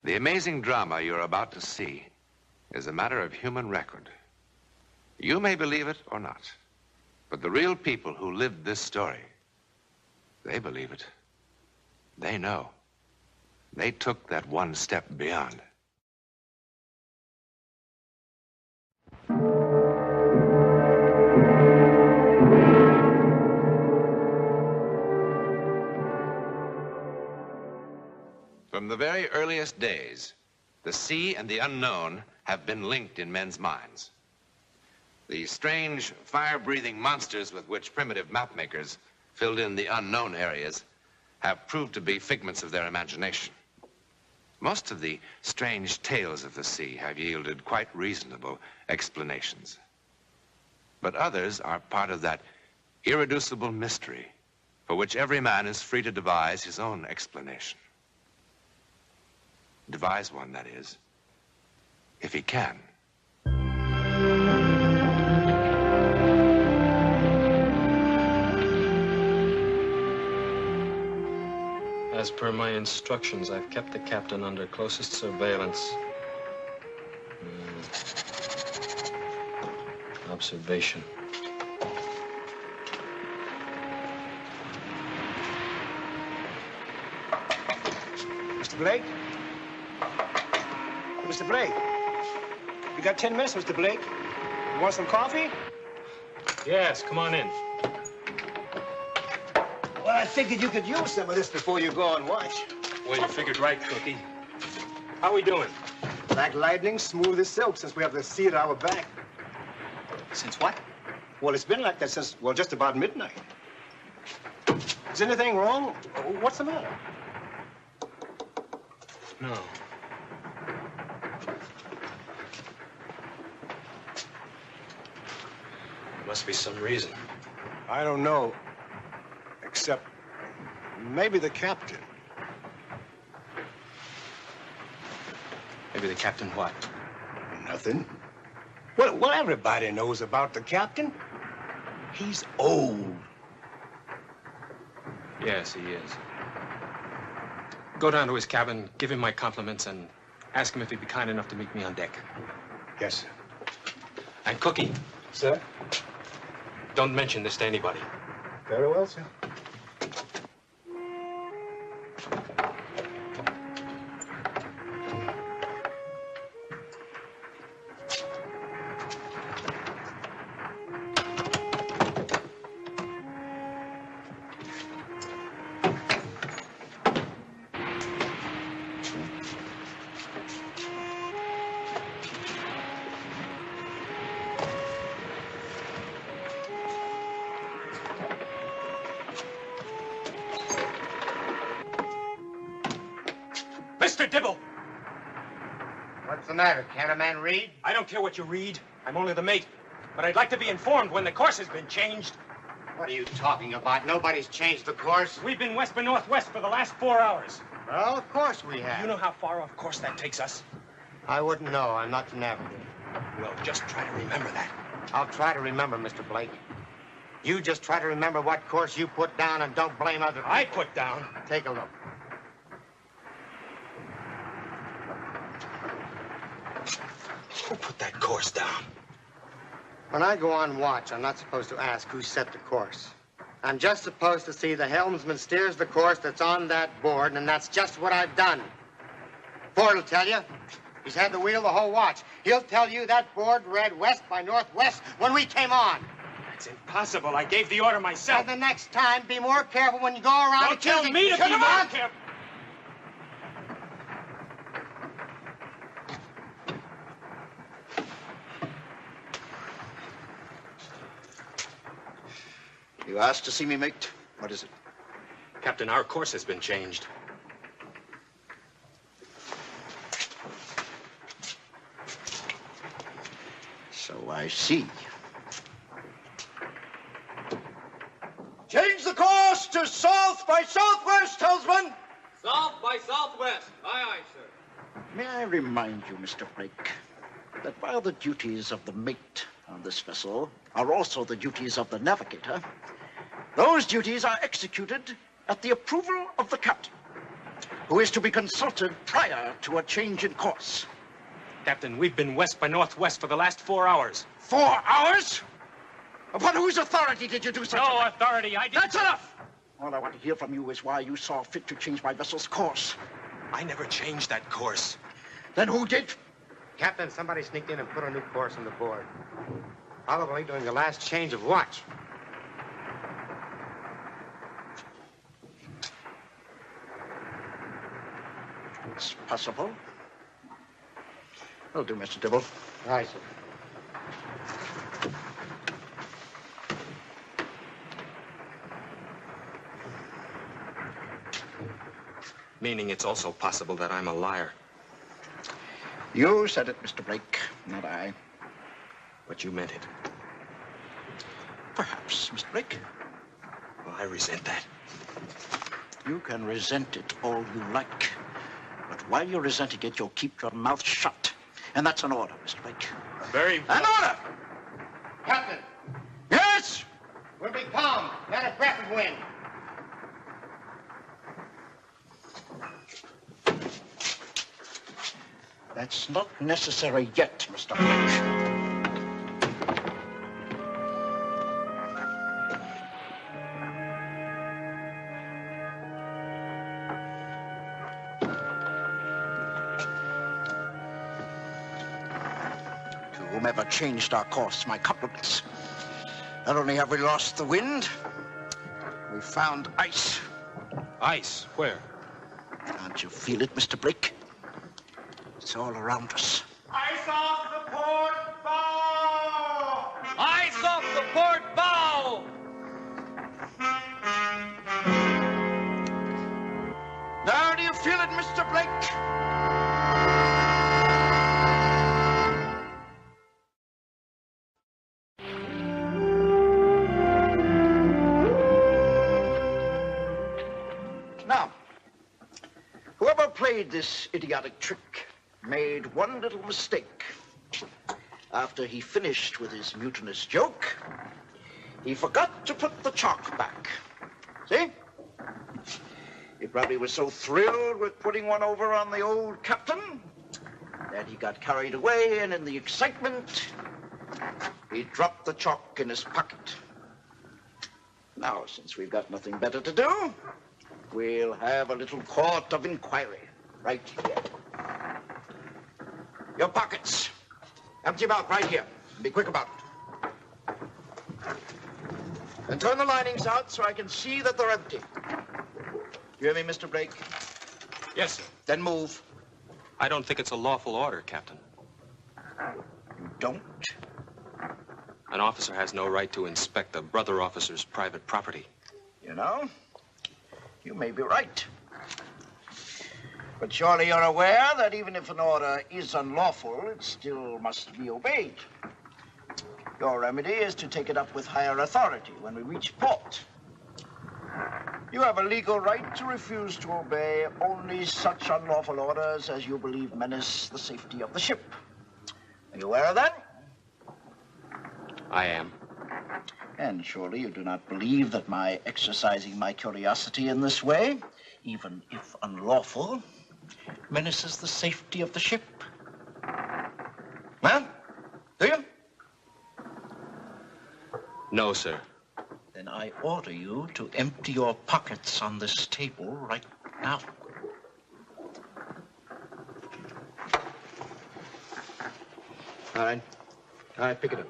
The amazing drama you're about to see is a matter of human record. You may believe it or not, but the real people who lived this story, they believe it. They know. They took that one step beyond. From the very earliest days, the sea and the unknown have been linked in men's minds. The strange, fire-breathing monsters with which primitive mapmakers filled in the unknown areas have proved to be figments of their imagination. Most of the strange tales of the sea have yielded quite reasonable explanations. But others are part of that irreducible mystery for which every man is free to devise his own explanation. Devise one, that is, if he can. As per my instructions, I've kept the captain under closest surveillance. Observation. Mr. Blake? Mr. Blake? You got 10 minutes, Mr. Blake? You want some coffee? Yes, come on in. Well, I figured you could use some of this before you go on watch. Well, you figured right, Cookie. How we doing? Like lightning, smooth as silk since we have the sea at our back. Since what? Well, it's been like that since, well, just about midnight. Is anything wrong? What's the matter? No. There must be some reason. I don't know. Except maybe the captain. Maybe the captain what? Nothing. Well, everybody knows about the captain. He's old. Yes, he is. Go down to his cabin, give him my compliments, and ask him if he'd be kind enough to meet me on deck. Yes, sir. And Cookie. Sir? Don't mention this to anybody. Very well, sir. What's the matter? Can't a man read? I don't care what you read. I'm only the mate. But I'd like to be informed when the course has been changed. What are you talking about? Nobody's changed the course. We've been west by northwest for the last 4 hours. Well, of course we have. You know how far off course that takes us? I wouldn't know. I'm not the navigator. Well, just try to remember that. I'll try to remember, Mr. Blake. You just try to remember what course you put down and don't blame other people. I put down. Take a look. Who put that course down? When I go on watch, I'm not supposed to ask who set the course. I'm just supposed to see the helmsman steers the course that's on that board, and that's just what I've done. Ford will tell you. He's had the wheel the whole watch. He'll tell you that board read west by northwest when we came on. That's impossible. I gave the order myself. And the next time, be more careful when you go around. Don't tell me to be more careful. You asked to see me, mate. What is it? Captain, our course has been changed. So I see. Change the course to south by southwest, helmsman. South by southwest. Aye, aye, sir. May I remind you, Mr. Blake, that while the duties of the mate on this vessel are also the duties of the navigator, those duties are executed at the approval of the captain. who is to be consulted prior to a change in course. Captain, we've been west by northwest for the last 4 hours. 4 hours? Upon whose authority did you do such a thing? No authority, I didn't. That's enough! All I want to hear from you is why you saw fit to change my vessel's course. I never changed that course. Then who did? Captain, somebody sneaked in and put a new course on the board. Probably during the last change of watch. It's possible. Will do, Mr. Dibble. Aye, sir. Meaning it's also possible that I'm a liar. You said it, Mr. Blake, not I. But you meant it. Perhaps, Mr. Blake. Well, I resent that. You can resent it all you like. But while you're resenting it, you'll keep your mouth shut. And that's an order, Mr. Blake. Very An order! Captain, Yes! we'll be calm. Not a breath of wind. That's not necessary yet, Mr. Blake. To whomever changed our course, my compliments. Not only have we lost the wind, we found ice. Ice? Where? Can't you feel it, Mr. Blake? It's all around us. Ice off the port bow! Ice off the port bow! Now, do you feel it, Mr. Blake? Now, whoever played this idiotic trick made one little mistake. After he finished with his mutinous joke, he forgot to put the chalk back. See? He probably was so thrilled with putting one over on the old captain that he got carried away, and in the excitement, he dropped the chalk in his pocket. Now, since we've got nothing better to do, we'll have a little court of inquiry right here. Your pockets. Empty them out right here. Be quick about it. And turn the linings out so I can see that they're empty. You hear me, Mr. Blake? Yes, sir. Then move. I don't think it's a lawful order, Captain. You don't? An officer has no right to inspect a brother officer's private property. You know, you may be right. But surely you're aware that even if an order is unlawful, it still must be obeyed. Your remedy is to take it up with higher authority when we reach port. You have a legal right to refuse to obey only such unlawful orders as you believe menace the safety of the ship. Are you aware of that? I am. And surely you do not believe that my exercising my curiosity in this way, even if unlawful, menaces the safety of the ship. Well, do you? No, sir. Then I order you to empty your pockets on this table right now. All right. All right, pick it up.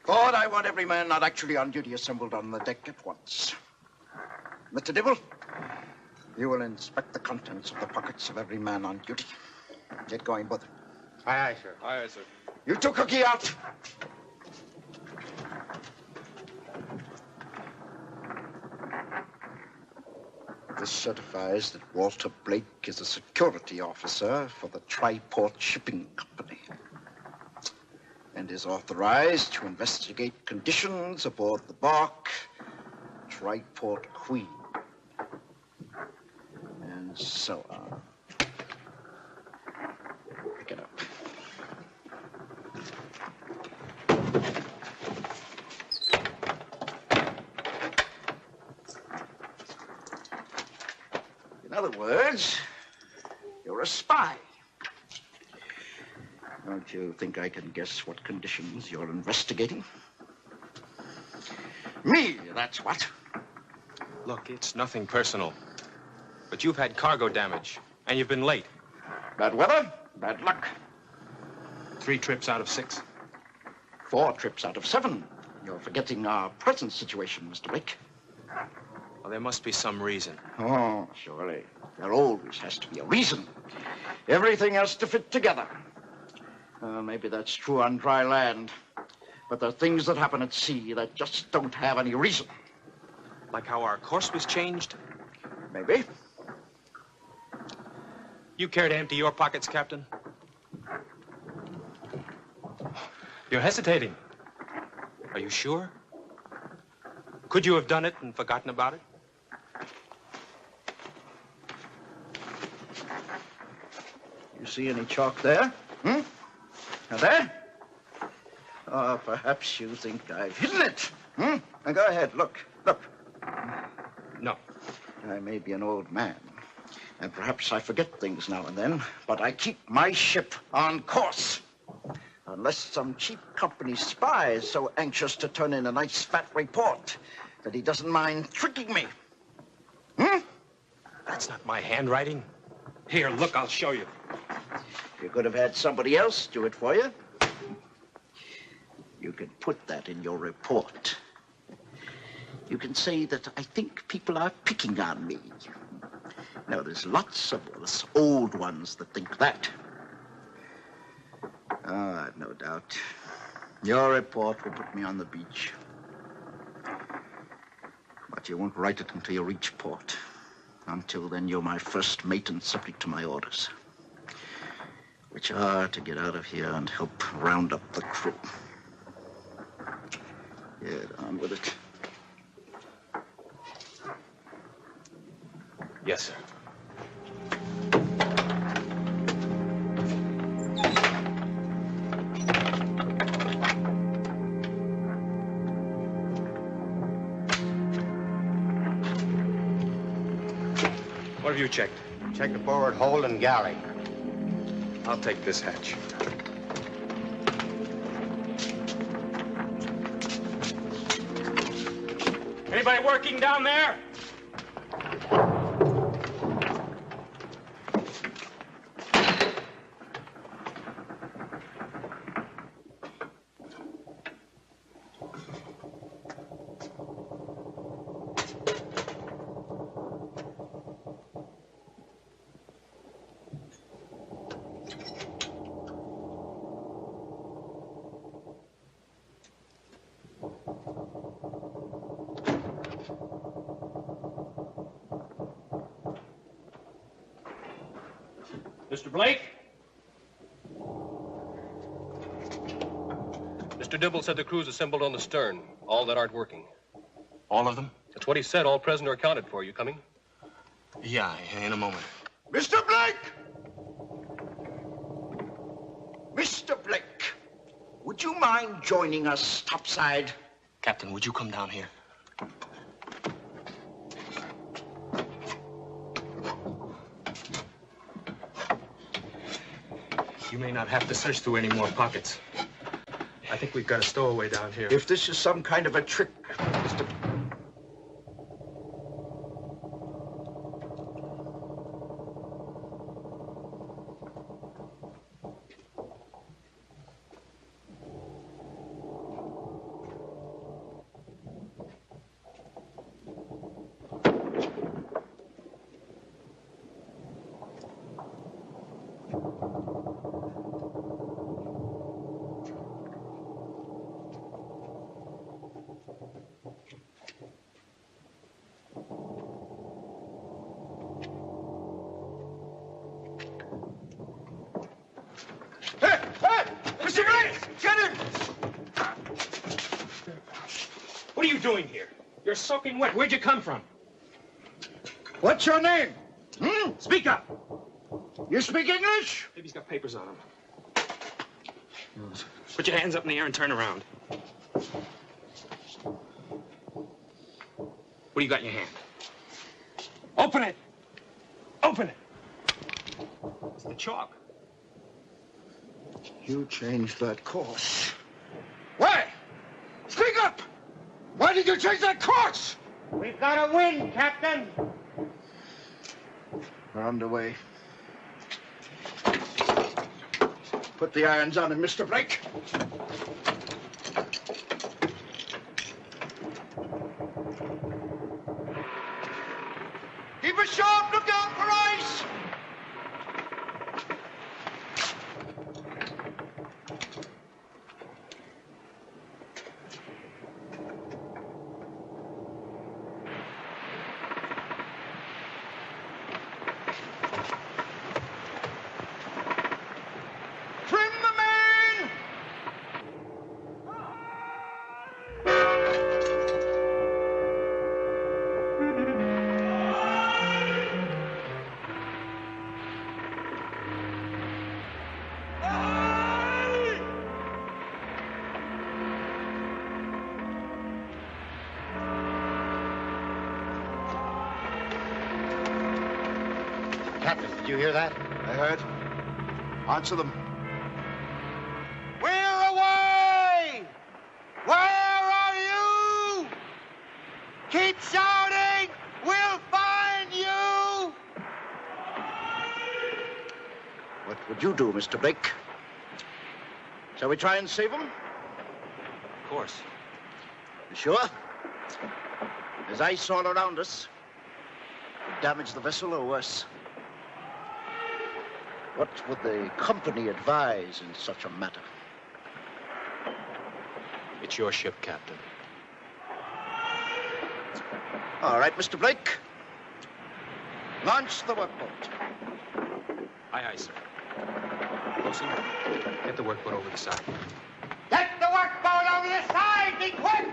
Lord, I want every man not actually on duty assembled on the deck at once. Mr. Dibble, you will inspect the contents of the pockets of every man on duty. Get going, both. Aye, aye, sir. Aye, sir. You two, Cookie, out. This certifies that Walter Blake is a security officer for the Triport Shipping Company and is authorized to investigate conditions aboard the bark Triport Queen. And so on. Pick it up. In other words, you're a spy. Don't you think I can guess what conditions you're investigating? Me, that's what. Look, it's nothing personal. But you've had cargo damage, and you've been late. Bad weather, bad luck. 3 trips out of 6. 4 trips out of 7. You're forgetting our present situation, Mr. Blake. Well, there must be some reason. Oh, surely. There always has to be a reason. Everything has to fit together. Maybe that's true on dry land. But there are things that happen at sea that just don't have any reason. Like how our course was changed? Maybe. You care to empty your pockets, Captain? You're hesitating. Are you sure? Could you have done it and forgotten about it? You see any chalk there? Now there? Oh, perhaps you think I've hidden it. Now go ahead, look. No. I may be an old man, and perhaps I forget things now and then, but I keep my ship on course. Unless some cheap company spy is so anxious to turn in a nice fat report that he doesn't mind tricking me. That's not my handwriting. Here, look, I'll show you. You could have had somebody else do it for you. You can put that in your report. You can say that I think people are picking on me. Now, there's lots of us old ones that think that. Oh, I've no doubt. Your report will put me on the beach. But you won't write it until you reach port. Until then, you're my first mate and subject to my orders, which are to get out of here and help round up the crew. Get on with it. Yes, sir. What have you checked? Check the forward hold and galley. I'll take this hatch. Anybody working down there? Mr. Blake? Mr. Dibble said the crew's assembled on the stern, all that aren't working. All of them? That's what he said, all present or accounted for. You coming? Yeah, in a moment. Mr. Blake! Mr. Blake, would you mind joining us topside? Captain, would you come down here? You may not have to search through any more pockets. I think we've got a stowaway down here. If this is some kind of a trick, Mr. What are you doing here? You're soaking wet. Where'd you come from? What's your name? Speak up! You speak English? Maybe he's got papers on him. Put your hands up in the air and turn around. What do you got in your hand? Open it! Open it! It's the chalk. You changed that course. Why? Speak up! Why did you change that course? We've got a wind, Captain. We're underway. Put the irons on him, Mr. Blake. Keep a sharp lookout for ice! Trim the main! Captain, did you hear that? I heard. Answer them. We're away! Where are you? Keep shouting! We'll find you! What would you do, Mr. Blake? Shall we try and save him? Of course. You sure? There's ice all around us. Could damage the vessel or worse. What would the company advise in such a matter? It's your ship, Captain. All right, Mr. Blake. Launch the workboat. Aye, aye, sir. Wilson, get the workboat over the side. Get the workboat over the side! Be quick!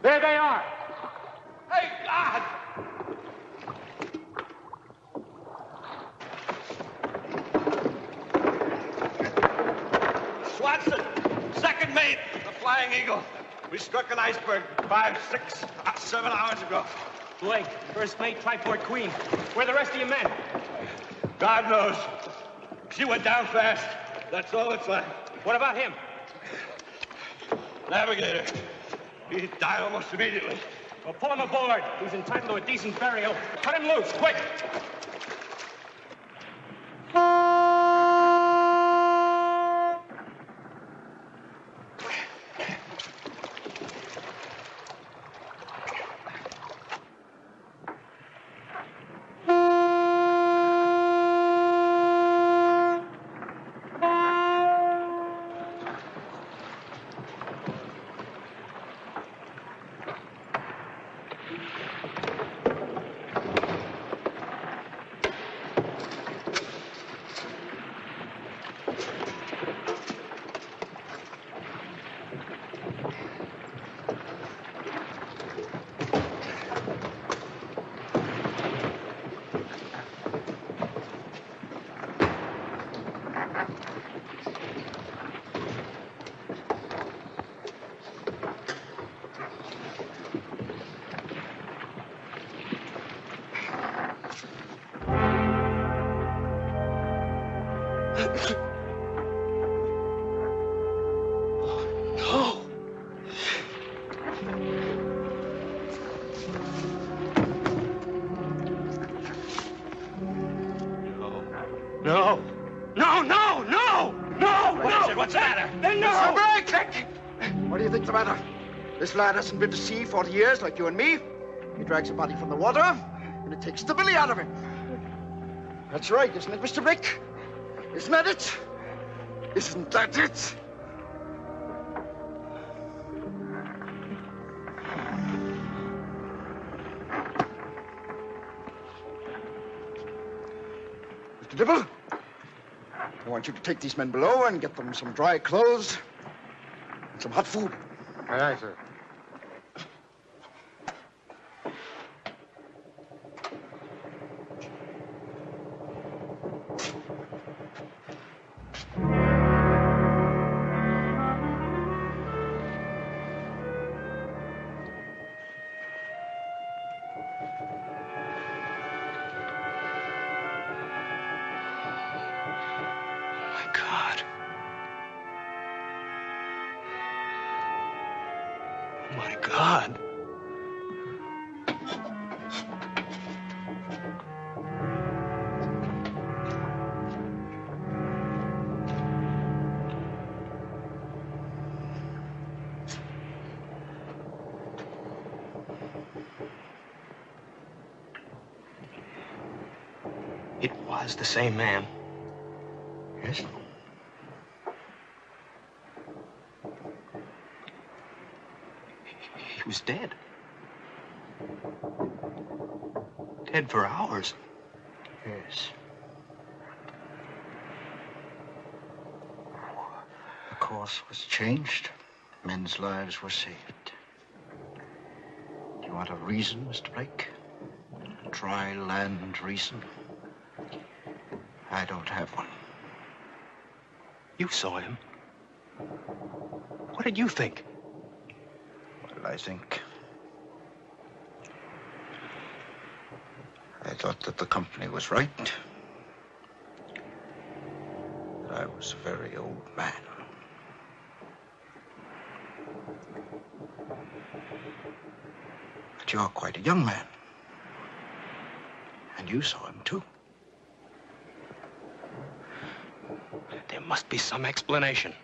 There they are. Thank God! Swanson, second mate, the Flying Eagle. We struck an iceberg 5, 6, 7 hours ago. Blake, first mate, Triport Queen. Where are the rest of your men? God knows. She went down fast. That's all it's like. What about him? Navigator. He died almost immediately. Well, pull him aboard. He's entitled to a decent burial. Cut him loose, quick! matter? Then no! Mr. Blake! What do you think's the matter? This lad hasn't been to sea 40 years like you and me. He drags a body from the water, and it takes the billy out of him. That's right, isn't it, Mr. Blake? Isn't that it? Isn't that it? Mr. Dibble, I want you to take these men below and get them some dry clothes and some hot food. Aye, aye, sir. My God. It was the same man. Yes? He was dead. Dead for hours. Yes. The course was changed. Men's lives were saved. Do you want a reason, Mr. Blake? A dry land reason? I don't have one. You saw him. What did you think? Well, I thought that the company was right. That I was a very old man. But you're quite a young man. And you saw him, too. There must be some explanation.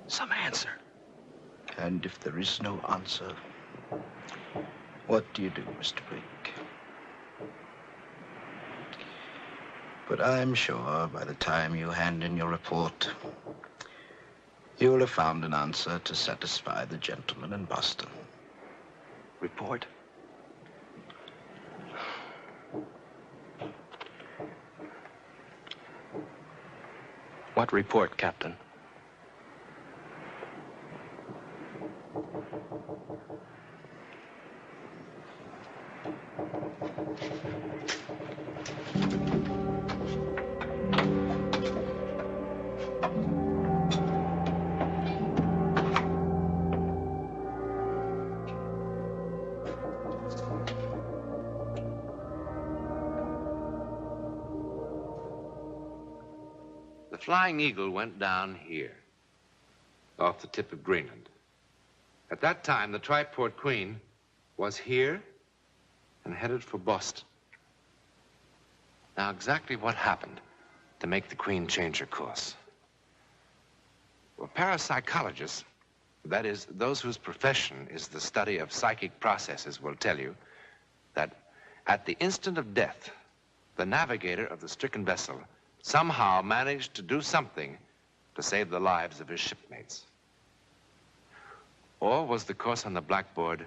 Some answer. And if there is no answer, what do you do, Mr. Blake? But I'm sure by the time you hand in your report, you'll have found an answer to satisfy the gentleman in Boston. Report? What report, Captain? The Flying Eagle went down here, off the tip of Greenland. At that time, the Triport Queen was here and headed for Boston. Now, exactly what happened to make the Queen change her course? Well, parapsychologists, that is, those whose profession is the study of psychic processes, will tell you that at the instant of death, the navigator of the stricken vessel somehow managed to do something to save the lives of his shipmates. Or was the course on the blackboard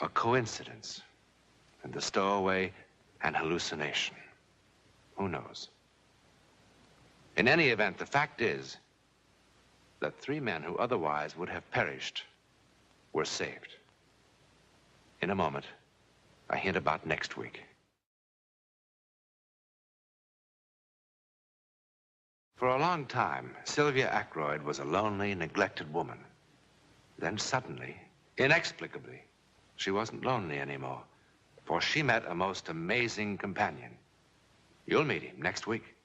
a coincidence, and the stowaway an hallucination? Who knows? In any event, the fact is that 3 men who otherwise would have perished were saved. In a moment, a hint about next week. For a long time, Sylvia Ackroyd was a lonely, neglected woman. Then suddenly, inexplicably, she wasn't lonely anymore, for she met a most amazing companion. You'll meet him next week.